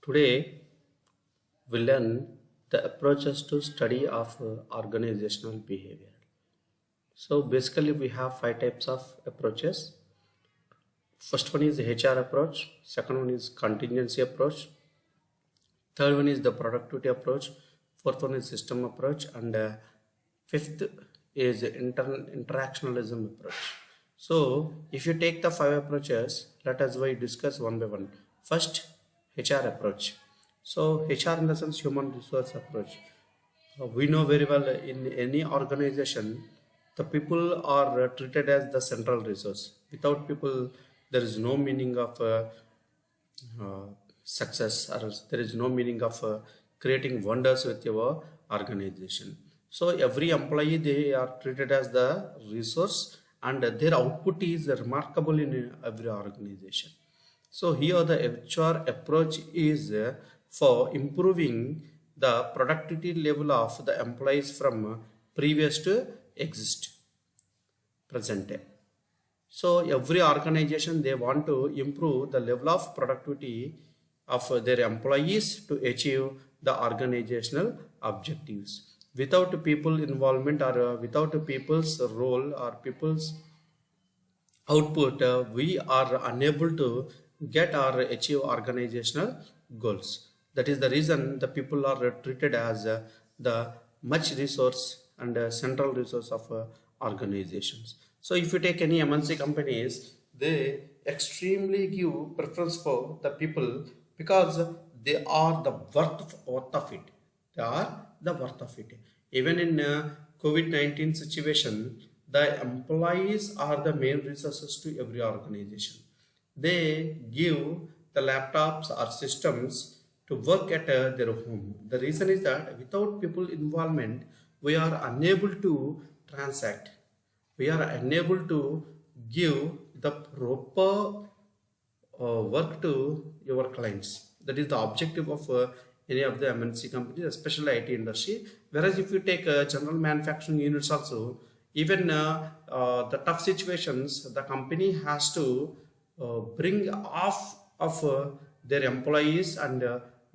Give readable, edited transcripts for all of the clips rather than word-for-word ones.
Today, we learn the approaches to study of organizational behavior. So basically, we have five types of approaches. First one is the HR approach. Second one is contingency approach. Third one is the productivity approach. Fourth one is system approach, and fifth is the interactionalism approach. So if you take the five approaches, let us discuss one by one. First, HR approach. So HR in the sense human resource approach. We know very well in any organization, the people are treated as the central resource. Without people, there is no meaning of uh, success, or else there is no meaning of creating wonders with your organization. So every employee, they are treated as the resource, and their output is remarkable in every organization. So here the HR approach is for improving the productivity level of the employees from previous to exist present day. So every organization, they want to improve the level of productivity of their employees to achieve the organizational objectives. Without people involvement, or without people's role or people's output, we are unable to get or achieve organizational goals. That is the reason the people are treated as the much resource and central resource of organizations. So if you take any MNC companies, they extremely give preference for the people because they are the worth of it. They are the worth of it. Even in COVID-19 situation, the employees are the main resources to every organization. They give the laptops or systems to work at their home. The reason is that without people involvement, we are unable to transact. We are unable to give the proper work to your clients. That is the objective of any of the MNC companies, especially IT industry. Whereas if you take general manufacturing units also, even the tough situations, the company has to bring off of their employees, and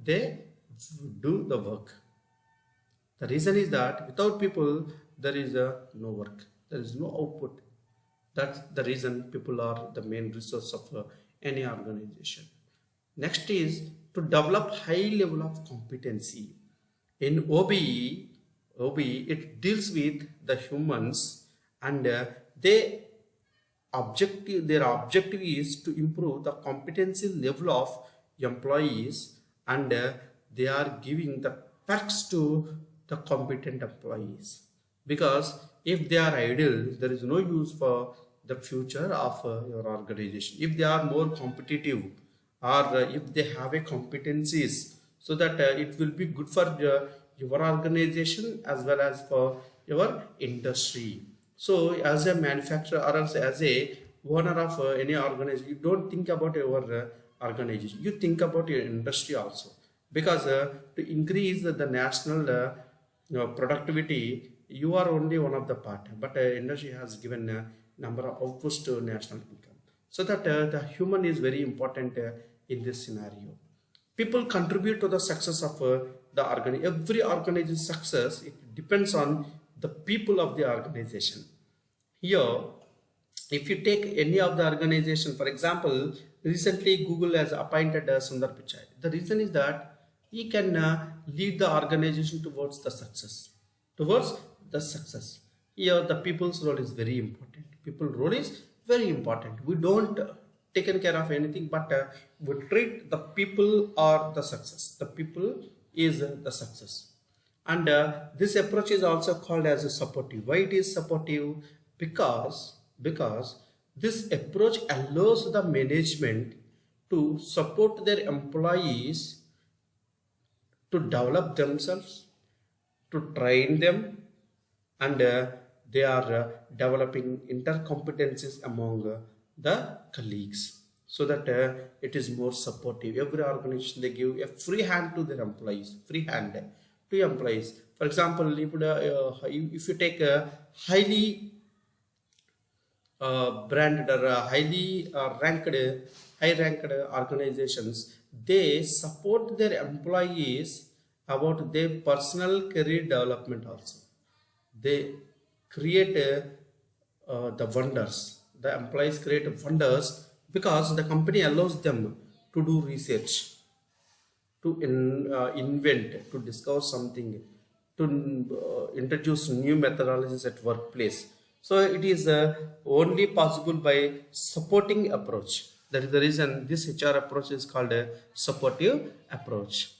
they do the work. The reason is that without people, there is no work, there is no output. That's the reason people are the main resource of any organization. Next is to develop high level of competency. In OBE, it deals with the humans, and their objective is to improve the competency level of employees, and they are giving the perks to the competent employees, because if they are idle, there is no use for the future of your organization. If they are more competitive, or if they have a competencies, so that it will be good for your organization as well as for your industry. So as a manufacturer, or else as a owner of any organization, you don't think about your organization, you think about your industry also, because to increase the national productivity, you are only one of the part, but industry has given a number of outputs to national income. So that the human is very important in this scenario. People contribute to the success of the organization. Every organization's success, it depends on the people of the organization. Here, if you take any of the organization, for example, recently Google has appointed Sundar Pichai. The reason is that he can lead the organization towards the success. Towards the success. Here, the people's role is very important. People role is very important. We don't taken care of anything, but we treat the people are the success. The people is the success. And this approach is also called as a supportive. Why it is supportive? Because this approach allows the management to support their employees to develop themselves, to train them, and they are developing intercompetencies among the colleagues, so that it is more supportive. Every organization, they give a free hand to their employees, free hand to employees. For example, if you take a highly branded or highly high ranked organizations, they support their employees about their personal career development also. They create the wonders. The employees create wonders because the company allows them to do research, to invent, to discover something, to introduce new methodologies at workplace. So it is only possible by supporting approach. That is the reason this HR approach is called a supportive approach.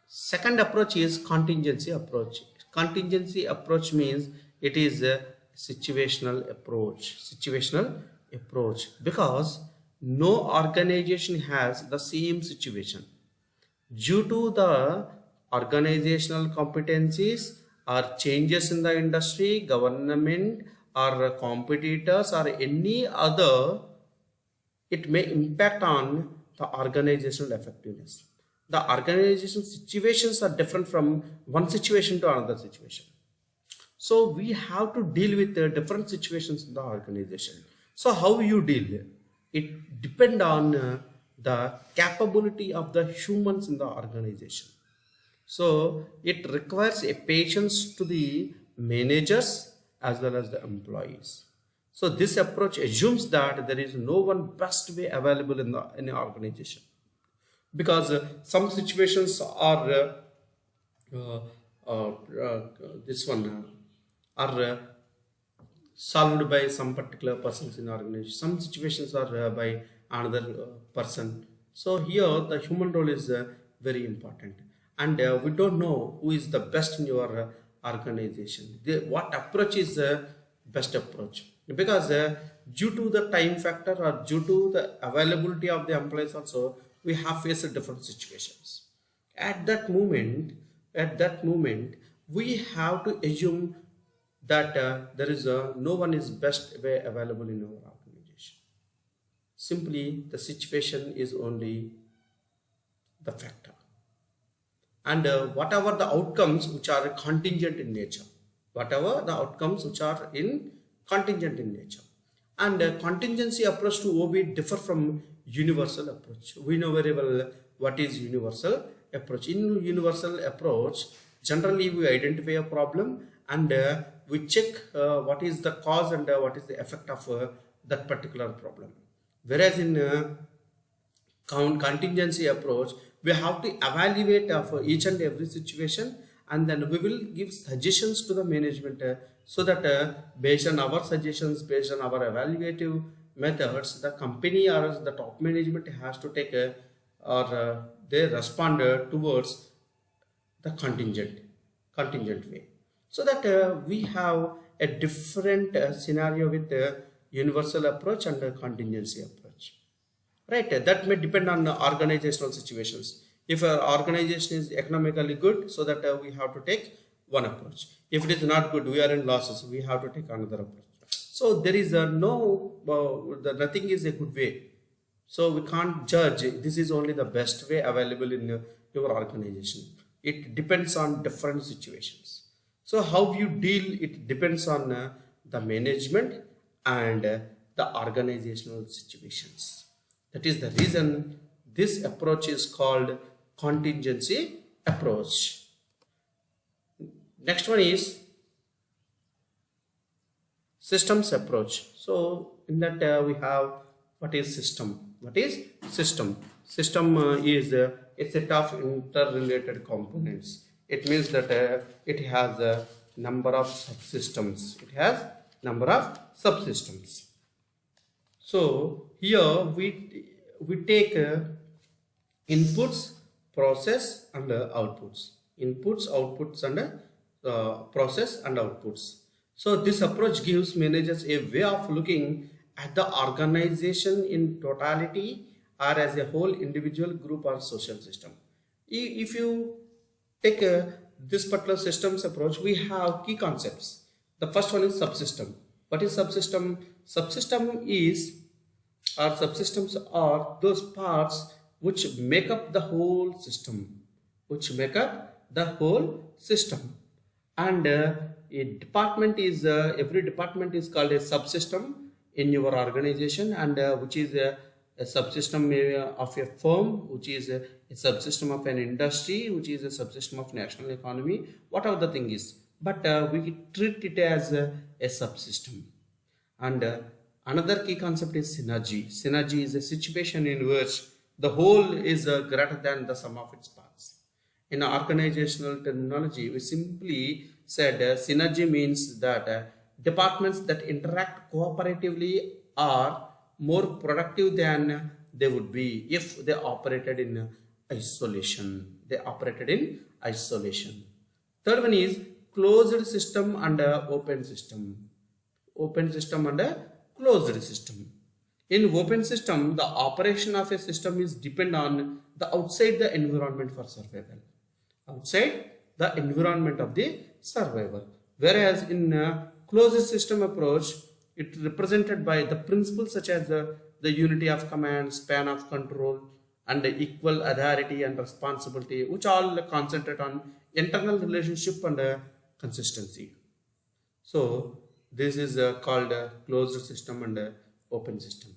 Second approach is contingency approach. Contingency approach means it is a situational approach. Situational approach because no organization has the same situation. Due to the organizational competencies or changes in the industry, government or competitors or any other, it may impact on the organizational effectiveness. The organizational situations are different from one situation to another situation. So we have to deal with the different situations in the organization. So how you deal? It depends on the capability of the humans in the organization. So it requires a patience to the managers as well as the employees. So this approach assumes that there is no one best way available in any organization, because some situations are this one are solved by some particular persons in the organization. Some situations are by another person. So here the human role is very important, and we don't know who is the best in your organization. What approach is the best approach, because due to the time factor or due to the availability of the employees also, we have faced different situations. At that moment we have to assume that there is no one is best way available in our organization. Simply the situation is only the factor, and whatever the outcomes which are contingent in nature, and contingency approach to OB differ from universal approach. We know very well what is universal approach. In universal approach, generally we identify a problem and we check what is the cause and what is the effect of that particular problem. Whereas in contingency approach, we have to evaluate for each and every situation, and then we will give suggestions to the management so that based on our suggestions, based on our evaluative methods, the company or the top management has to take or they respond towards the contingent way, so that we have a different scenario with universal approach and contingency approach, right? That may depend on organizational situations. If our organization is economically good, so that we have to take one approach. If it is not good, we are in losses, we have to take another approach. So there is nothing is a good way. So we can't judge this is only the best way available in your organization. It depends on different situations. So how you deal, it depends on the management and the organizational situations. That is the reason this approach is called contingency approach. Next one is systems approach. So in that we have what is system. What is system? System is a set of interrelated components. It means that it has a number of subsystems. So here we take inputs, process and outputs. Inputs, outputs and process and outputs. So this approach gives managers a way of looking at the organization in totality or as a whole, individual, group or social system. If you take this particular systems approach, we have key concepts. The first one is subsystem. What is subsystem? Subsystem is, or subsystems are those parts which make up the whole system. And a department is every department is called a subsystem in your organization, and which is a subsystem of a firm, which is a subsystem of an industry, which is a subsystem of national economy, whatever the thing is. But we treat it as a subsystem. And another key concept is synergy. Synergy is a situation in which the whole is greater than the sum of its parts. In organizational terminology, we simply said synergy means that departments that interact cooperatively are more productive than they would be if they operated in isolation. Third one is closed system and open system. Open system and closed system. In open system, the operation of a system is depend on the outside the environment for survival. Outside the environment of the survivor. Whereas in closed system approach, it represented by the principles such as the unity of command, span of control, and equal authority and responsibility, which all concentrate on internal relationship and consistency. So this is called closed system and open system.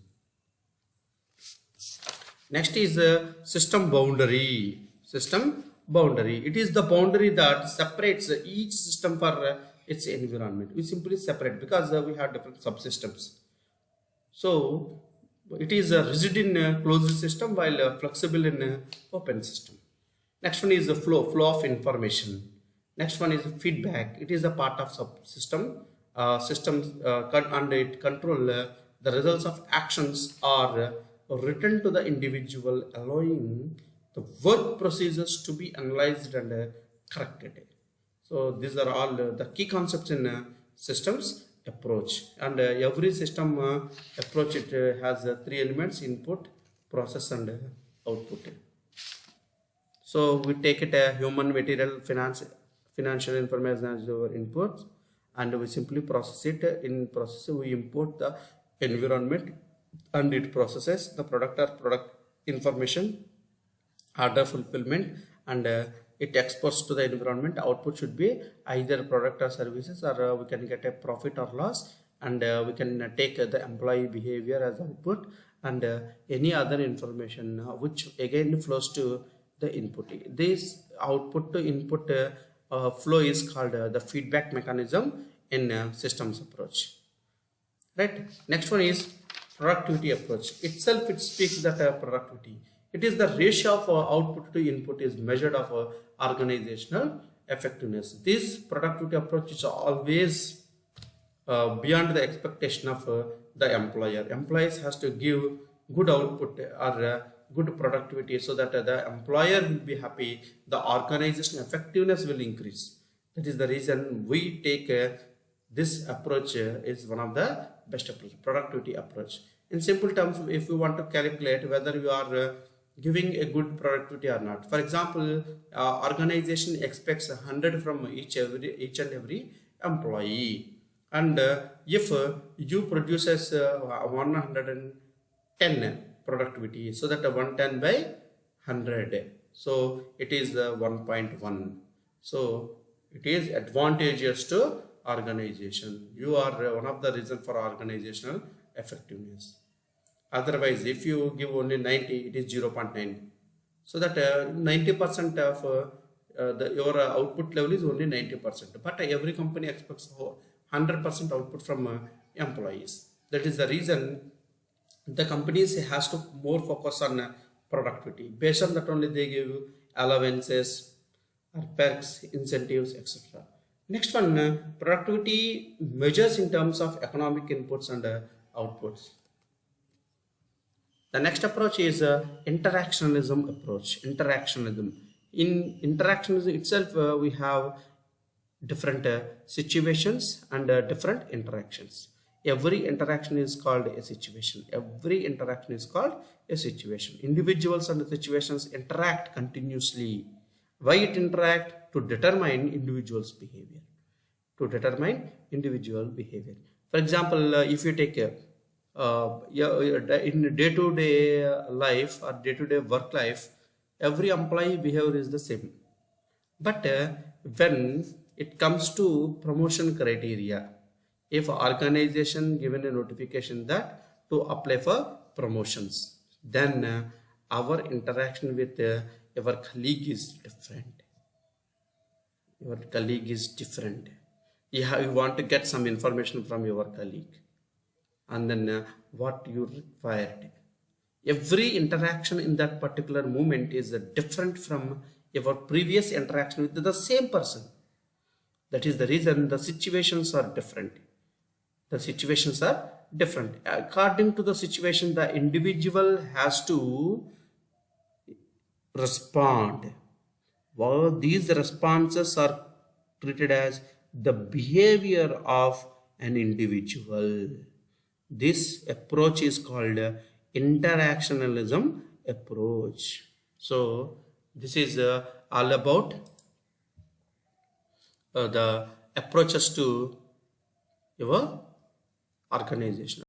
Next is system boundary. System boundary. It is the boundary that separates each system for its environment. We simply separate because we have different subsystems. So it is rigid in closed system while flexible in open system. Next one is the flow of information. Next one is feedback. It is a part of subsystem. Systems and it control the results of actions are written to the individual, allowing the work procedures to be analyzed and corrected. So these are all the key concepts in systems approach, and every system approach, it has three elements: input, process, and output. So we take it human, material, financial information as our input, and we simply process it. In process, we import the environment and it processes the product or product information, order fulfillment, and it exports to the environment. Output should be either product or services, or we can get a profit or loss, and we can take the employee behavior as output, and any other information which again flows to the input. This output to input flow is called the feedback mechanism in systems approach. Right. Next one is productivity approach. Itself, it speaks that productivity. It is the ratio of output to input is measured of organizational effectiveness. This productivity approach is always beyond the expectation of the employer. Employees has to give good output or good productivity so that the employer will be happy, the organizational effectiveness will increase. That is the reason we take this approach is one of the best approach, productivity approach. In simple terms, if you want to calculate whether you are giving a good productivity or not. For example, organization expects 100 from each and every employee, and if you produces 110 productivity, so that 110 by 100, so it is 1.1. So it is advantageous to organization. You are one of the reason for organizational effectiveness. Otherwise, if you give only 90, it is 0.9. So that 90% of your output level is only 90%. But every company expects 100% output from employees. That is the reason the companies has to more focus on productivity. Based on that only they give allowances or perks, incentives, etc. Next one, productivity measures in terms of economic inputs and outputs. The next approach is interactionism approach. Interactionism. In interactionism itself, we have different situations and different interactions. Every interaction is called a situation. Every interaction is called a situation. Individuals and situations interact continuously. Why it interact? To determine individual's behavior. To determine individual behavior. For example, if you take in day-to-day life or day-to-day work life, every employee behavior is the same. But when it comes to promotion criteria, if organization given a notification that to apply for promotions, then our interaction with your colleague is different. Your colleague is different. You want to get some information from your colleague, and then what you required. Every interaction in that particular moment is different from your previous interaction with the same person. That is the reason the situations are different. The situations are different. According to the situation, the individual has to respond. Well, these responses are treated as the behavior of an individual. This approach is called interactionalism approach. So this is all about the approaches to your organization.